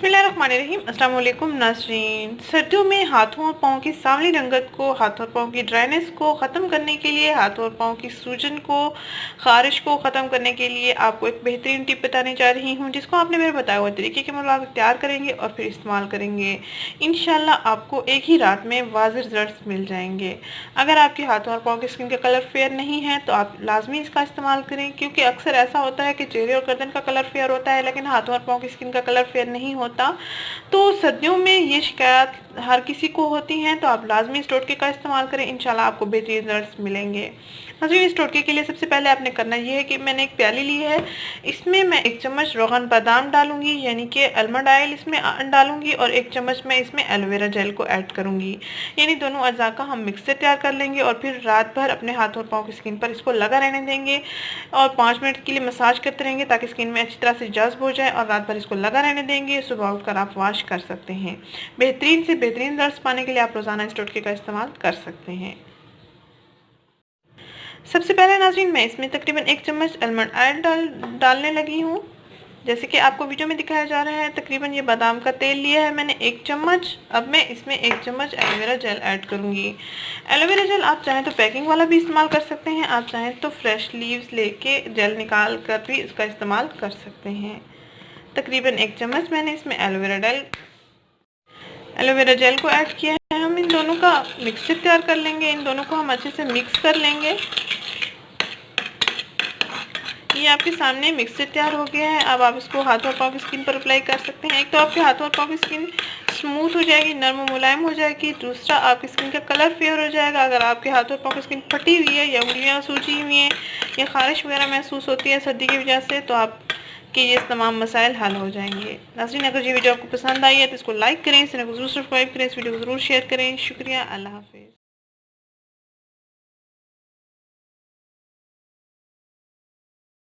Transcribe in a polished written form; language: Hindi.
बिस्मिल्लाहिर्रहमानिर्रहीम। अस्सलाम वालेकुम नाज़रीन। सर्दियों में हाथों और पाँव की सांवली रंगत को, हाथों और पाँव की ड्राइनेस को ख़त्म करने के लिए, हाथों और पाँव की सूजन को, ख़ारिश को ख़त्म करने के लिए आपको एक बेहतरीन टिप बताने जा रही हूँ, जिसको आपने मेरे बताए हुए तरीके के मुताबिक तैयार करेंगे और फिर इस्तेमाल करेंगे। इंशाल्लाह आपको एक ही रात में वाज़िह रिजल्ट्स मिल जाएंगे। अगर आपके हाथों और पाँव की स्किन का कलर फेयर नहीं है तो आप लाजमी इसका इस्तेमाल करें, क्योंकि अक्सर ऐसा होता है कि चेहरे और गर्दन का कलर फेयर होता है लेकिन हाथों और पाँव की स्किन का कलर फेयर नहीं होता। तो सर्दियों में ये शिकायत हर किसी को होती है, तो आप लाजमी इस टोटके का इस्तेमाल करें, इंशाल्लाह आपको बेहतरीन रिजल्ट्स मिलेंगे। नाज़रीन, इस टोटके के लिए सबसे पहले आपने करना ये है कि मैंने एक प्याली ली है, इसमें मैं 1 चम्मच रोगन बादाम डालूंगी, यानी कि आलमंड ऑयल इसमें डालूंगी, और 1 चम्मच मैं इसमें एलोवेरा जेल को ऐड करूंगी। यानी दोनों अज्जा का हम मिक्सचर तैयार कर लेंगे और फिर रात भर अपने हाथों और पाँव की स्किन पर इसको लगा रहने देंगे और 5 मिनट के लिए मसाज करते रहेंगे ताकि स्किन में अच्छी तरह से जज्ब हो जाए, और रात भर इसको लगा रहने देंगे। सुबह उठकर आप वॉश कर सकते हैं। बेहतरीन से बेहतरीन रिजल्ट्स पाने के लिए आप रोज़ाना इस टोटके का इस्तेमाल कर सकते हैं। सबसे पहले नाज़रीन, मैं इसमें तकरीबन 1 चम्मच आलमंड ऑयल डालने लगी हूँ, जैसे कि आपको वीडियो में दिखाया जा रहा है। तकरीबन ये बादाम का तेल लिया है मैंने 1 चम्मच। अब मैं इसमें 1 चम्मच एलोवेरा जेल ऐड करूँगी। एलोवेरा जेल आप चाहें तो पैकिंग वाला भी इस्तेमाल कर सकते हैं, आप चाहें तो फ्रेश लीव्स लेके जेल निकाल कर भी इसका इस्तेमाल कर सकते हैं। तकरीबन 1 चम्मच मैंने इसमें एलोवेरा जेल को ऐड किया है। हम इन दोनों का मिक्सचर तैयार कर लेंगे, इन दोनों को हम अच्छे से मिक्स कर लेंगे। ये आपके सामने मिक्सचर तैयार हो गया है। अब आप इसको हाथों और पाँव की स्किन पर अप्लाई कर सकते हैं। एक तो आपके हाथों और पाँव की स्किन स्मूथ हो जाएगी, नरम और मुलायम हो जाएगी। दूसरा, आपकी स्किन का कलर फेयर हो जाएगा। अगर आपके हाथों और पाँव की स्किन फटी हुई है या उंगलियां सूजी हुई हैं या खारिश वगैरह महसूस होती है सर्दी की वजह से, तो आपके ये तमाम मसाइल हल हो जाएंगे। नाज़रीन, अगर ये वीडियो आपको पसंद आई है तो इसको लाइक करें, इस चैनल को जरूर सब्सक्राइब करें, इस वीडियो को जरूर शेयर करें। शुक्रिया, अल्लाह हाफिज़।